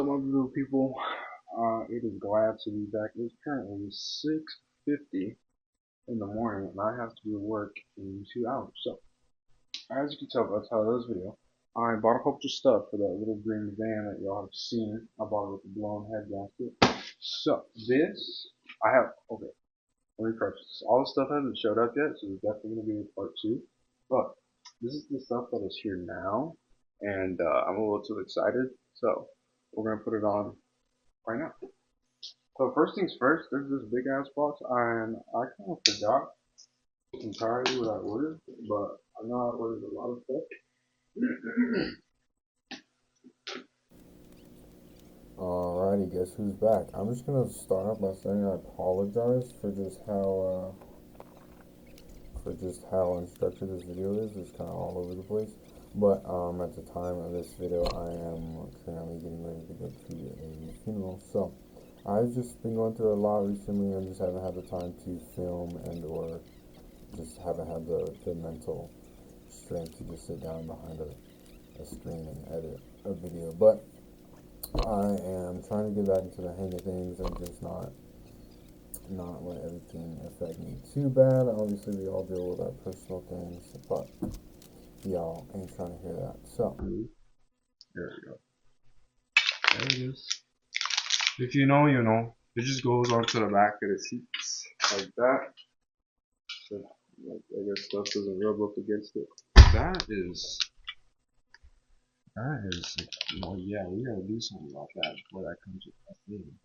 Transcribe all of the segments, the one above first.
My beautiful people, it is glad to be back. It's currently 6:50 in the morning, and I have to do work in 2 hours. So, as you can tell by the title of this video, I bought a whole bunch of stuff for that little green van that y'all have seen. I bought it with the blown head gasket. So, okay, let me preface this. All the stuff hasn't showed up yet, so there's definitely going to be a part 2. But, this is the stuff that is here now, and I'm a little too excited, so we're going to put it on right now. So first things first, there's this big ass box, and I kind of forgot entirely what I ordered, but I know I ordered a lot of stuff. Alrighty, guess who's back? I'm just gonna start off by saying I apologize for just how unstructured this video is. It's kind of all over the place. But at the time of this video, I am currently getting ready to go to a funeral. So I've just been going through a lot recently and just haven't had the time to film and or just haven't had the mental strength to just sit down behind a screen and edit a video. But I am trying to get back into the hang of things and just not let everything affect me too bad. Obviously, we all deal with our personal things, but y'all ain't trying to hear that. So, There we go. There it is. If you know, you know. It just goes onto the back of the seats like that. So, like, I guess stuff doesn't rub up against it. That is, well, yeah, we gotta do something about that before that comes with that thing.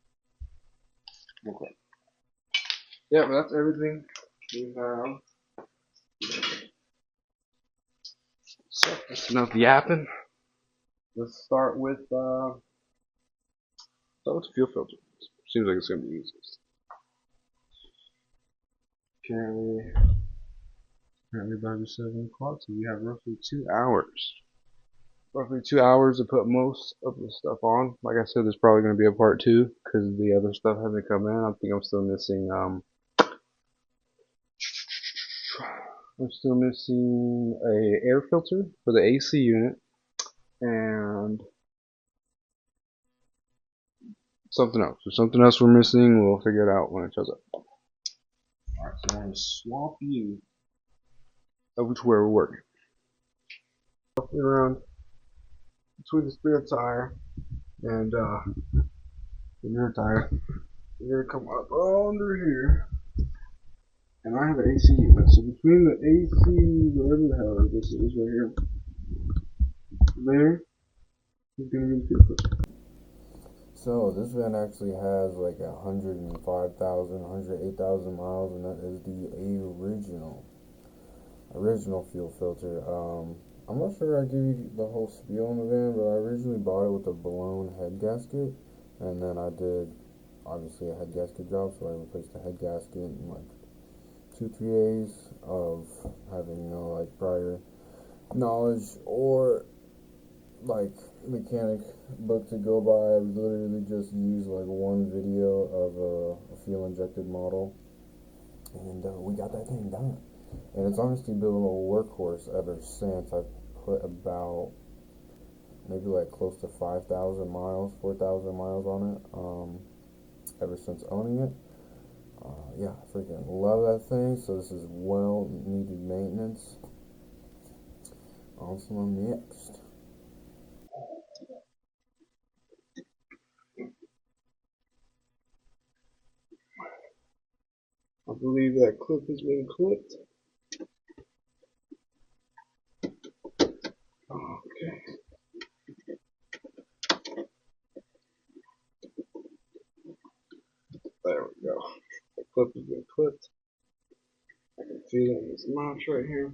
Okay. Yeah, but that's everything we have. So, that's enough yapping. Let's start with the fuel filter. Seems like it's gonna be easiest. Currently about 7 o'clock, so we have roughly 2 hours. Roughly 2 hours to put most of the stuff on. Like I said, there's probably going to be a part 2 because the other stuff hasn't come in. I think I'm still missing a air filter for the AC unit and something else. There's something else we're missing. We'll figure it out when it shows up. Alright, so I'm going to swap you over to where we're working. Roughly around between the spare tire and the rear tire. You're gonna come up under here, and I have an AC unit. So between the AC, whatever the hell this is right here, there is gonna be the filter. so this van actually has like 105,000, 108,000 miles, and that is the original fuel filter. I'm not sure I give you the whole spiel on the van, but I originally bought it with a blown head gasket, and then I did obviously a head gasket job, so I replaced the head gasket in like 2-3 days of having no like prior knowledge or like mechanic book to go by. I literally just used like one video of a fuel injected model, and we got that thing done. And it's honestly been a little workhorse ever since. I've put about maybe like close to 5,000 miles, 4,000 miles on it ever since owning it. Yeah, freaking love that thing. So this is well needed maintenance. On to the next. I believe that clip has been clipped. Okay. There we go. The clip has been clipped. I can feel it in this notch right here.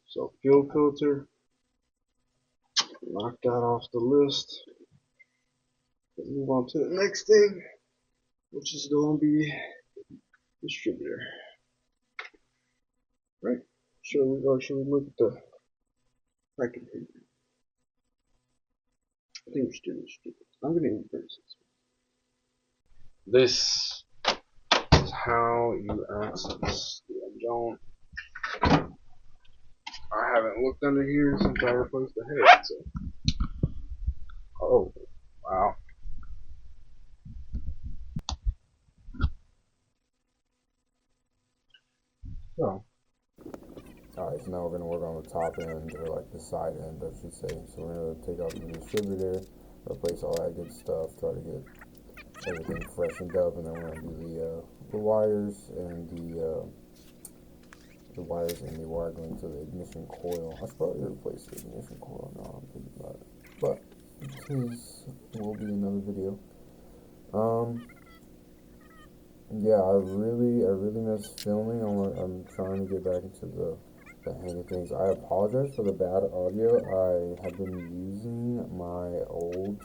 So fuel filter. Knock that off the list. Let's move on to the next thing, which is going to be distributor. Right? Should we look at the second thing? I think distributor. I'm going to inverse this. This is how you access the I haven't looked under here since I replaced the head, so Oh, wow. So, Alright, so now we're going to work on the top end, or like the side end, I should say. So we're going to take out the distributor, replace all that good stuff, try to get everything freshened up, and then we're going to do the wires and the wires and the wire going to the ignition coil. I should probably replace the ignition coil now I'm thinking about it, but this will be another video. Yeah, I really miss filming. I'm trying to get back into the hang of things. I apologize for the bad audio. I have been using my old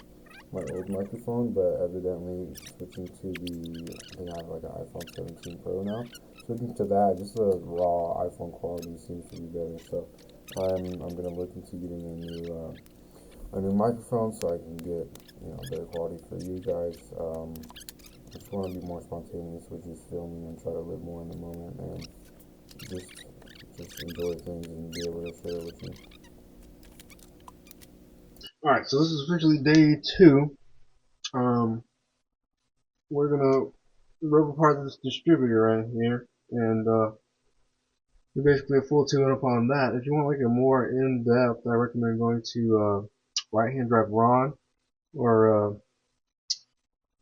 microphone, but evidently switching to I think I have like an iPhone 17 Pro now. Switching to that, just the raw iPhone quality seems to be better. So I'm gonna look into getting a new microphone so I can get better quality for you guys. I just want to be more spontaneous with just filming and try to live more in the moment and just just enjoy things and be able to share with you. alright, so this is officially day 2. Um, we're gonna rip apart this distributor right here, and do basically a full tune up on that. If you want like a more in-depth, I recommend going to Right Hand Drive Ron, or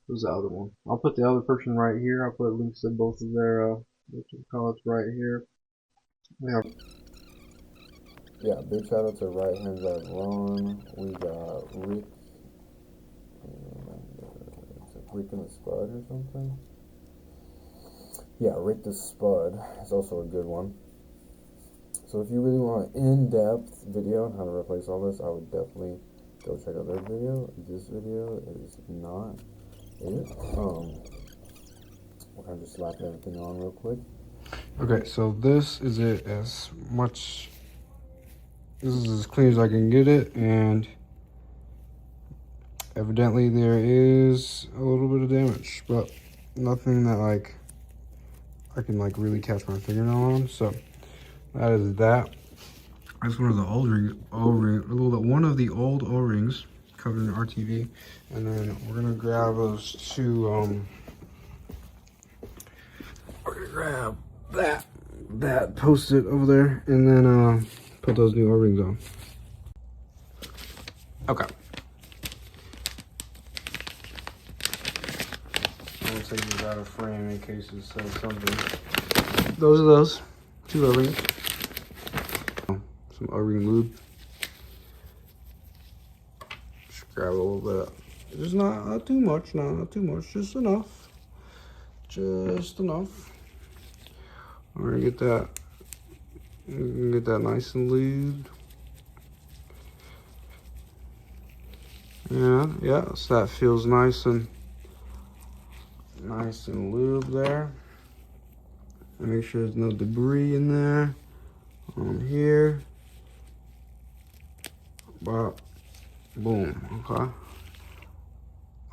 who's the other one? I'll put the other person right here. I'll put links to both of their college right here. We have Yeah, big shout out to Right Hand Drive Ron. We got Rick, it's like Rick and the Spud or something. Yeah, Rick the Spud is also a good one. So if you really want an in-depth video on how to replace all this, I would definitely go check out their video. This video is not it. We're gonna just slap everything on real quick. okay, so this is it this is as clean as I can get it, and evidently there is a little bit of damage, but nothing that like I can like really catch my fingernail on. So that is that. That's one of the one of the old O-rings covered in RTV, and then we're gonna grab those two. We're gonna grab that post-it over there, and then put those new O-rings on. Okay. I'm gonna take these out of frame in case it says something. Those are those two O-rings. Some O-ring lube. Just grab a little bit. Just not too much, not too much, just enough. Just enough. We're gonna get that nice and lubed. Yeah, so that feels nice and lubed there. Make sure there's no debris in there. On here. But boom, okay.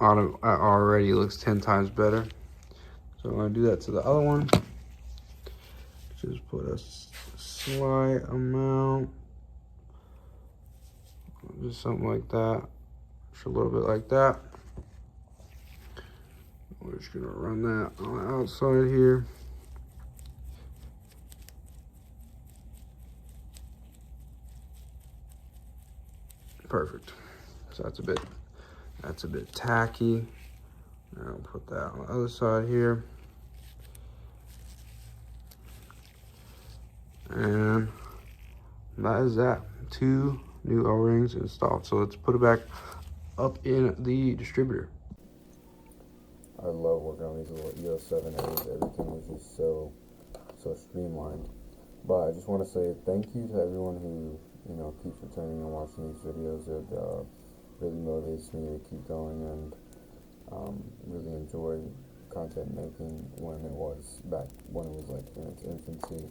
Already looks 10 times better. So I'm gonna do that to the other one. Just put a slight amount, just something like that, just a little bit like that. We're just gonna run that on the outside here. Perfect. So that's a bit tacky. I'll put that on the other side here. And that is that. 2 new O-rings installed. So let's put it back up in the distributor. I love working on these little EOS 7As. Everything is just so streamlined. But I just want to say thank you to everyone who keeps returning and watching these videos. It really motivates me to keep going and really enjoy content making when it was like in its infancy.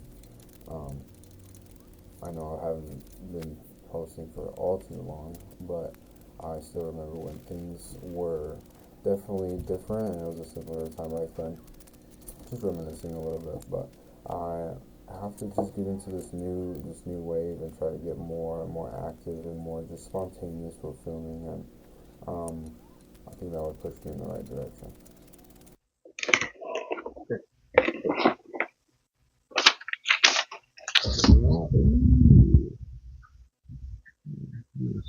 I know I haven't been posting for all too long, but I still remember when things were definitely different and it was a simpler time back then. Just reminiscing a little bit, but I have to just get into this new wave and try to get more and more active and more just spontaneous with filming and I think that would push me in the right direction.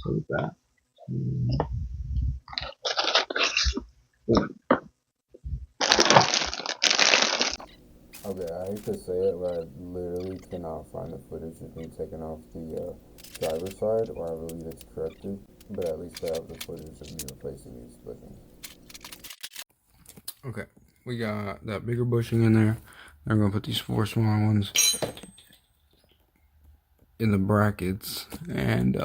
So that. Okay, I hate to say it, but I literally cannot find the footage of me taking off the driver's side, or I believe it's corrected, but at least I have the footage of me replacing these bushings. Okay, we got that bigger bushing in there. I'm gonna put these 4 smaller ones in the brackets and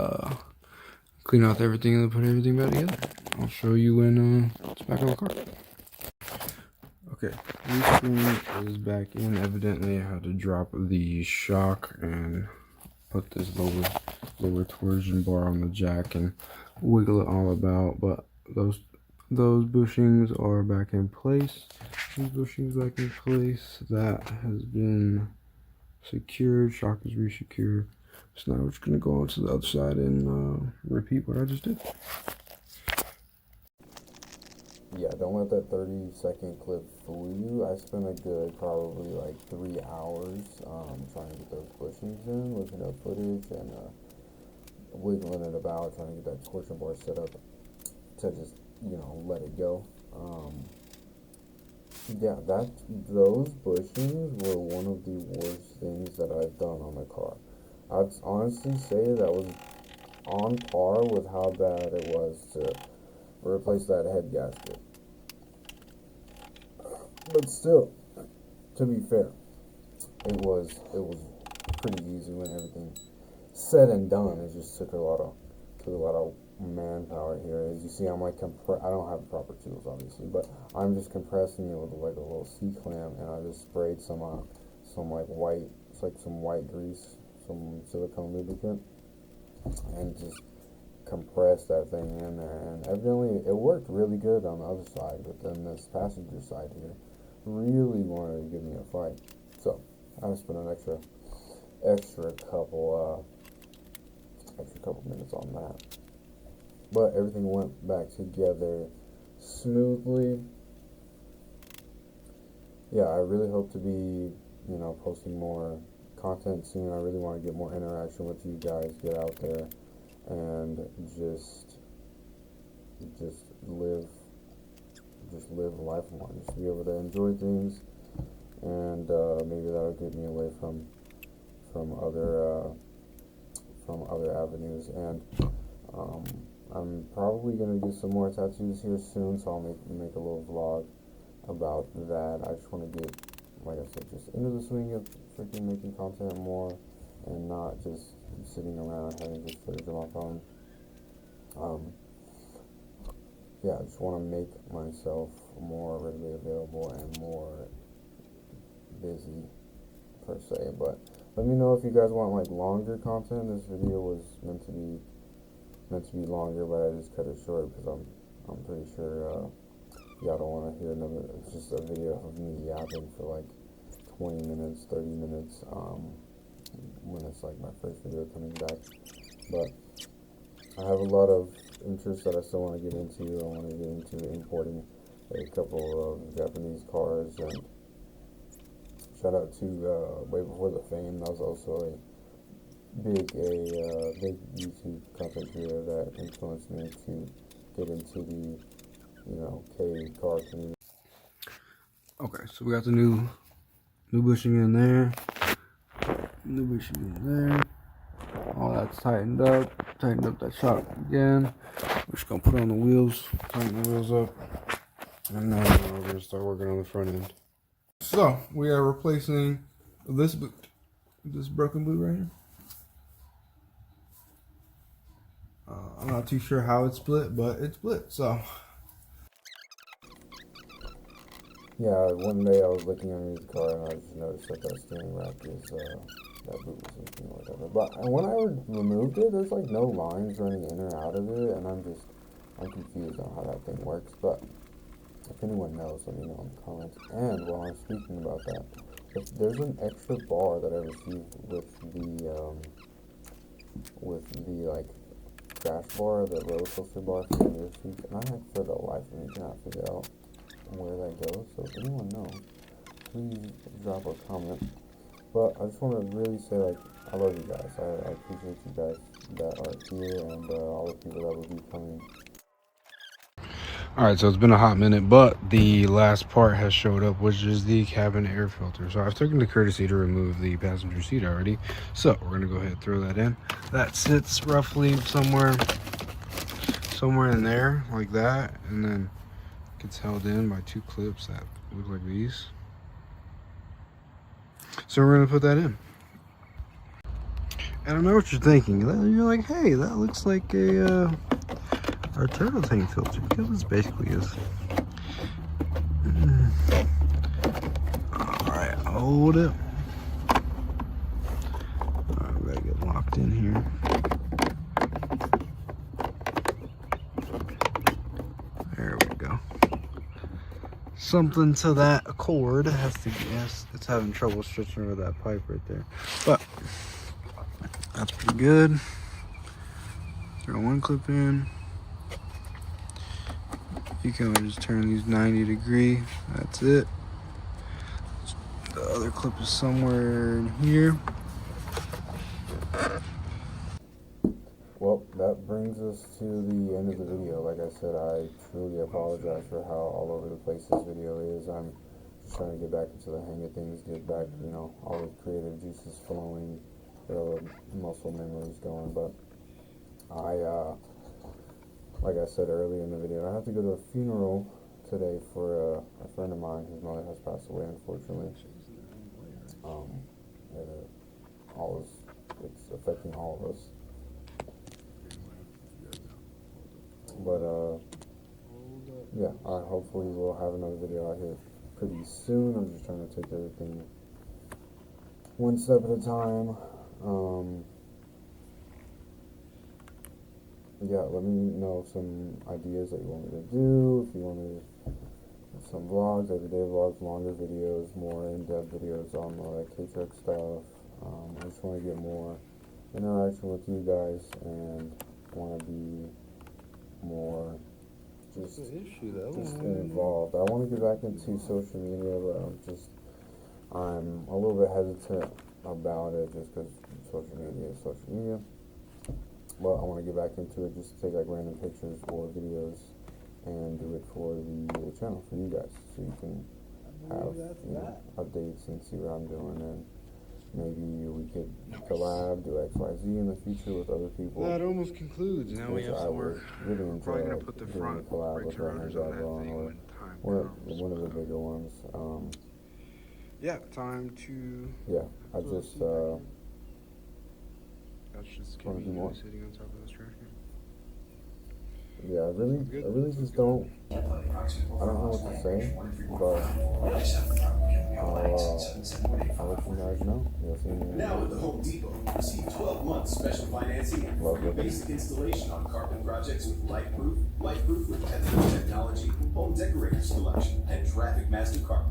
clean out everything and put everything back together. I'll show you when it's back on the car. Okay, this screen is back in. Evidently, I had to drop the shock and put this lower torsion bar on the jack and wiggle it all about. But those bushings are back in place. These bushings back in place. That has been secured. Shock is resecured. So now we're just gonna go on to the other side and repeat what I just did. Yeah, don't let that 30-second clip fool you. I spent a good probably like 3 hours trying to get those bushings in, looking up footage and wiggling it about, trying to get that torsion bar set up to just, let it go. Yeah, those bushings were one of the worst things that I've done on the car. I'd honestly say that was on par with how bad it was to replace that head gasket. But still, to be fair, it was pretty easy when everything said and done. It just took a lot of manpower here. As you see, I'm like I don't have proper tools obviously, but I'm just compressing it with like a little C clamp, and I just sprayed some like white, it's like some white grease, some silicone lubricant, and just compressed that thing in there. And evidently, it worked really good on the other side, but then this passenger side here really wanted to give me a fight. So I spent an extra couple minutes on that. But everything went back together smoothly. Yeah, I really hope to be, posting more content soon. I really want to get more interaction with you guys, get out there and just live life more, just be able to enjoy things, and maybe that'll get me away from other avenues. And um, I'm probably gonna get some more tattoos here soon, so I'll make a little vlog about that. I just want to get, like I said, just into the swing of freaking making content more, and not just sitting around having just footage on my phone. Um, yeah, I just want to make myself more readily available and more busy per se. But let me know if you guys want like longer content. This video was meant to be longer, but I just cut it short because I'm pretty sure y'all don't want to hear another. It's just a video of me yapping for like 20 minutes, 30 minutes. When it's like my first video coming back, but I have a lot of interests that I still want to get into. I want to get into importing a couple of Japanese cars, and shout out to Way Before the Fame. That was also a big YouTube content creator that influenced me to get into the K car community. Okay, so we got the new bushing in there, new bushing in there. All that's tightened up that shock again. We're just gonna put on the wheels, tighten the wheels up, and then we're gonna start working on the front end. So we are replacing this boot, this broken boot right here. I'm not too sure how it's split, but it's split. So yeah, one day I was looking underneath the car and I just noticed that steering rack is that boot was missing or whatever. But when I removed it, there's like no lines running in or out of it, and I'm confused on how that thing works. But if anyone knows, let me know in the comments. And while I'm speaking about that, if there's an extra bar that I received with the like crash bar, the roller coaster bar for the mirror seats, and I, for the life of me, cannot figure out where that goes. So if anyone knows, please drop a comment. But I just want to really say, like, I love you guys. I appreciate you guys that are here and all the people that will be coming. All right, so it's been a hot minute, but the last part has showed up, which is the cabin air filter. So I've taken the courtesy to remove the passenger seat already. So we're gonna go ahead and throw that in. That sits roughly somewhere in there, like that, and then gets held in by two clips that look like these. So we're gonna put that in. And I know what you're thinking. You're like, hey, that looks like our turtle tank filter, because this basically is. Alright, hold it. Alright, we gotta get locked in here. There we go. Something to that accord has to guess. It's having trouble stretching over that pipe right there. But that's pretty good. Throw one clip in. You can just turn these 90 degree. That's it. The other clip is somewhere in here. Well, that brings us to the end of the video. Like I said, I truly apologize for how all over the place this video is. I'm just trying to get back into the hang of things, get back, all the creative juices flowing, get all the muscle memories going. But like I said earlier in the video, I have to go to a funeral today for a friend of mine. His mother has passed away, unfortunately. It's affecting all of us. But yeah, I hopefully will have another video out here pretty soon. I'm just trying to take everything one step at a time. Yeah, let me know some ideas that you want me to do. If you want me to some vlogs, everyday vlogs, longer videos, more in-depth videos on the K-Truck stuff. I just want to get more interaction with you guys and want to be more just involved. I want to get back into social media, but I'm a little bit hesitant about it just because social media is social media. But I want to get back into it, just to take like random pictures or videos and do it for the channel for you guys, so you can have updates and see what I'm doing, and maybe we could collab, do X, Y, Z in the future with other people. That almost concludes. Now we have some work. Really We're probably gonna put the front brake rotors on that thing or one of the bigger ones. Yeah, time to. Yeah, I just That's just want to do more. Sitting on top of this trash can. Yeah, I really just don't. I don't know what to say, but I'll let you guys know. You'll see me. Now at the Home Depot, receive 12 months special financing and free basic installation on carpet projects with LifeProof with Penetrative Technology, Home Decorators Collection, and Traffic Master Carpet.